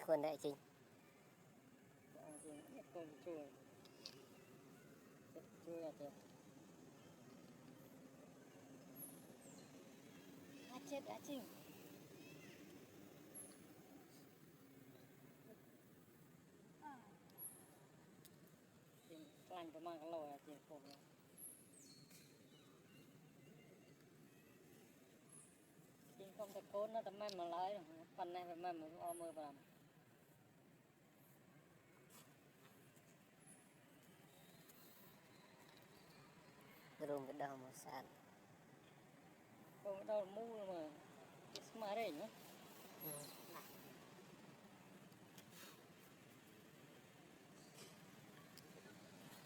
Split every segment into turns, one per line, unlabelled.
Thuần đại chính.
Con chui à chị. Chết đã chinh. Lành của mang cái lồi là chị cổ này. Chính không thể cốt nó tầm mềm mà lấy. Phần này phải mềm mà o mơ vào.
Rung cái đầu một sàn.
Không cái đầu mu mà. Cái smart đấy nhá.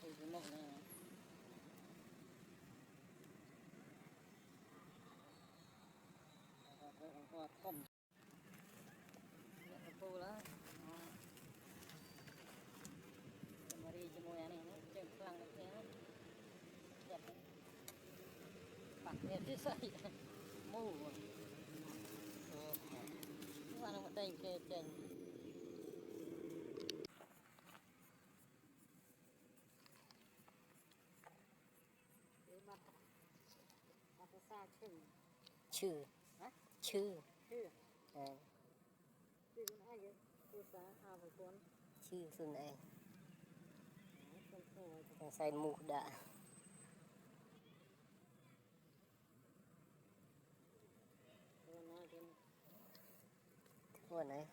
Thì cái mộng này. Và không. Nhận cái phu đó. Mà đi cho môi này nó chân lăng được thế. Đẹp đấy. Bạc đẹp chứ sao vậy? Mù rồi. Nhưng mà nó vẫn đành kê trên. Mặt nó xa chừng.
Chư.
Hả?
Chư.
Chư à?
Chư
con ai vậy? Chư xa à phải con.
Chư xuân này.
Con phôi.
Xài mù đã. Thuần này.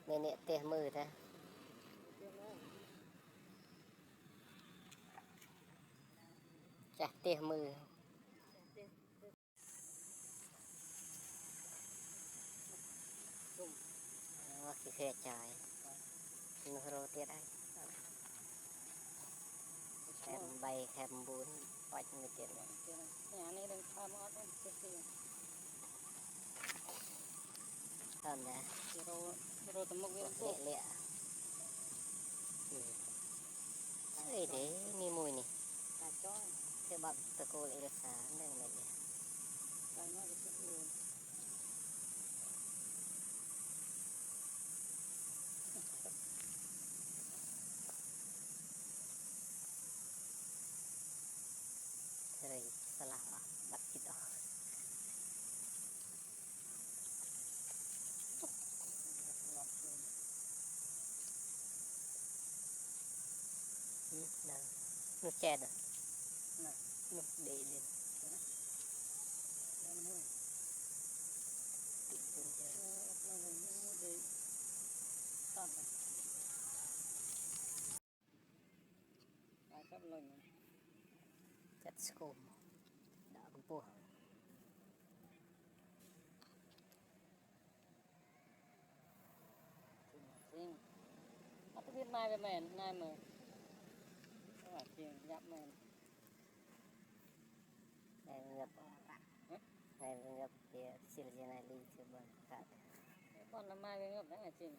Mẹ nẹ tè mơ ta. Chả tè mơ. Nó cái khe trái. Nó rô tiết ấy. Khem bay, khem bốn. Bạch người tiết này.
Nhà này đừng tham ớt đấy.
Thơm nè.
Rô tầm mốc viên tốt.
Lẹ lẹ. Ê đấy, ni mùi nè.
Cả cho.
Cái bọc tờ cô lại được sáng đây này.
Cái nó được nhiều.
Thế rồi, salah bắt thịt đó. Nào, nước chè rồi.
Nào,
nước để lên. Tịt xuống chè.
Để tắt này. Cái sắp lệnh này.
Chất scum. Đã cũng bùa.
Riêng. Nó có biết mai về mền, mai mà. Nó bảo chiều dặm mền.
Này ngập. Này ngập thì xìl trên này đi chứ bọn khác.
Con năm mai với ngập đã là chỉnh.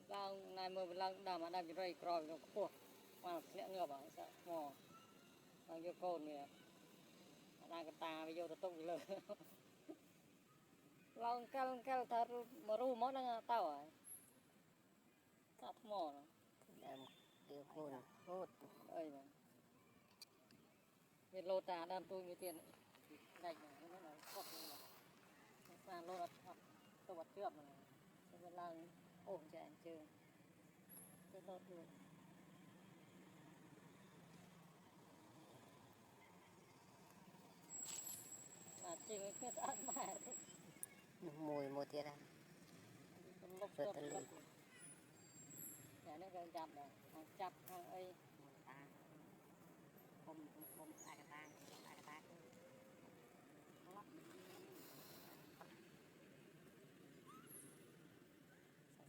Lao này mơ với lao đàm mà đàm cho rây còi nó cua. Mà sẽ ngựa bảo sao mò. Đang vô cồn kìa. Đang cái tà với vô tụi tung lửa. Lao kêu thật mà ru mốt đang tao à. Cắt mò nó.
Làm kêu cồn hốt.
Ơi mà. Vì lô tà đàm tôi như tiền. Gạch này nó nói khóc như là. Sàn lô đặt học. Tôi bắt trước này. Tôi vẫn đang ổn cho anh chơi. Tôi lột được. Mà chừng cái ăn mà.
Mùi một tiết à. Rất là lụt.
Để nó gần chặt rồi. Hàng chặt hàng ấy.
Không ai cả ta. Ai cả ta.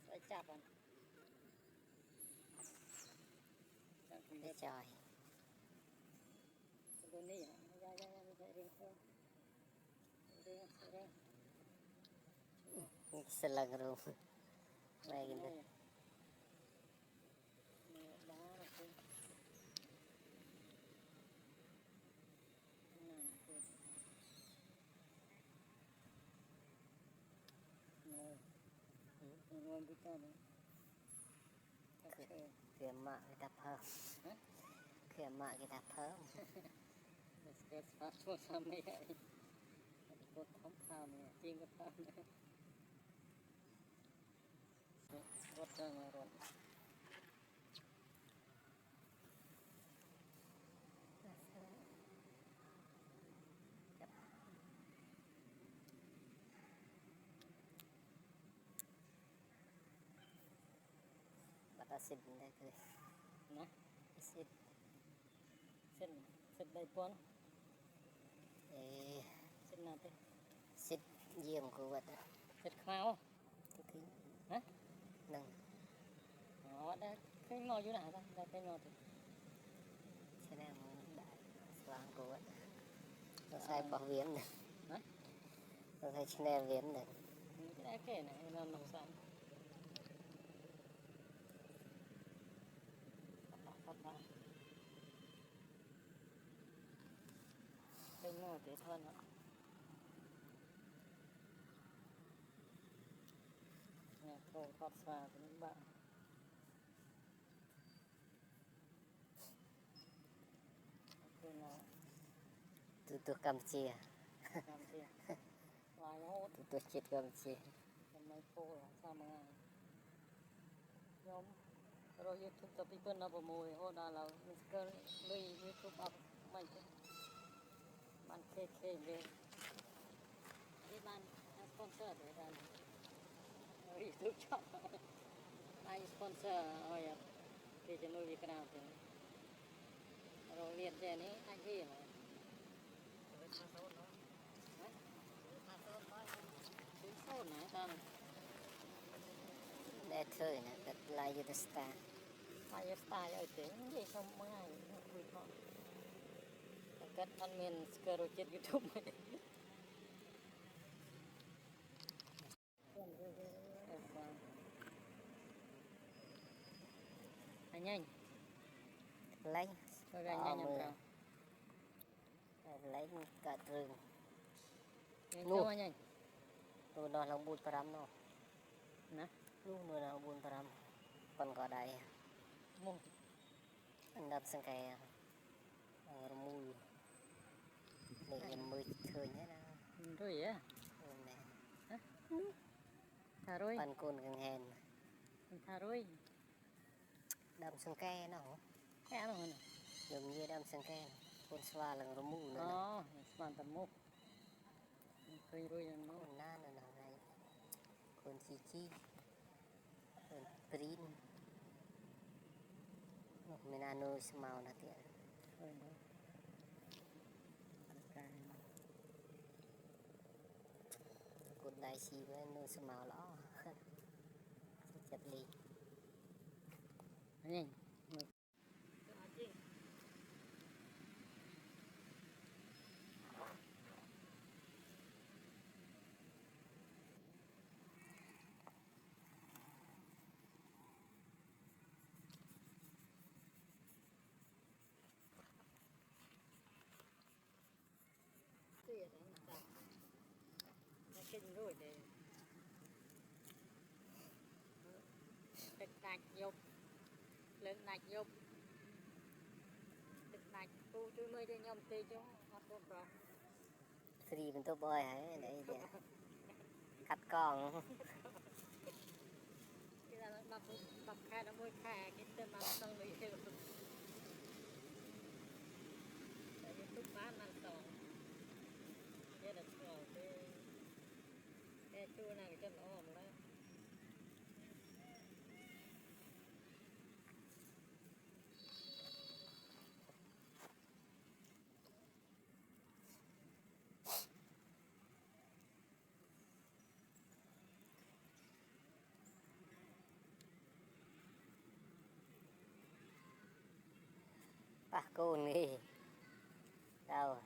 Sẽ chặt rồi.
Cái trời.
Cái này hả? Ra mình sẽ riêng thôi. Riêng.
Selang rum. Này cái này.
Đá rồi thôi. đi con này
kia mạ người ta phơm kia mạ người ta phơm
cái phát cho sao mấy vậy có thấm phàm này chiên cái phàm này rót ra ngoài rồi
bắt ta xin đây thôi
nè
xin
xin đây pon
ê
xin nào thế
xin giềng của vật
xin khao
thứ
hả
nâng
đó đây cái ngò dưới nào ta đây cái ngò thì
thế nào mà đại vàng của vật nó sai bỏ viếng này
hả
nó thấy channel viếng này
cái này cái này nó nồng sẵn cái ngò thì thôi nó nhà thô thoát xa của những bạn cái nào
từ Campuchia
làm gì vài hốt
từ chết Campuchia
làm mấy cô là sao mà ngày nhóm rồi YouTube tập đi bên nào bộ mùi hốt là mình cơ lui YouTube up mình bạn kê kê về đi bạn sponsor để ra YouTube chọn ai sponsor rồi thì cho nuôi Việt Nam thì rồi liền trên ấy anh gì mà số này ta
để thôi nè đặt lại như star
ai style ở thế gì không mấy ngày vui con cất ăn miền scroll trên YouTube này anh nhanh
lấy
rồi anh nhanh
mưa
nhanh
lấy cả rừng
nhanh nhanh nhanh
tôi nói là buôn param nó
nè
lúc nữa là buôn param còn có đây
mua
anh đâm sang cái mùi để em mới chơi nhé nào
rồi á
nè
thà rồi
pan côn gần hèn
thà rồi
đâm sang cái nó
cái nào nè
giống như đâm sang cái côn xoa là mù nữa
bạn tầm mua rồi rồi nó
côn na nữa này côn chi côn prin mình ăn nuôi màu nè tiệt
rồi đó cái
côn đại chi với nuôi màu lõ chặt ly
nhanh kinh rồi đểទឹកដាច់យប់លើកដាច់យប់ទឹកដាច់ពូជួយមើលទៅខ្ញុំតិចចុះអត់ទៅប្រោះ
free mình tôi bơi hả để cắt con
គេថា10ខែដល់1ខែគេទៅបានសងលុយទៅតែយើងទុកបានសងគេដល់ស្គាល់ទេគេជួណាគេចិត្តល្អមកដែរ
bà côn đi đâu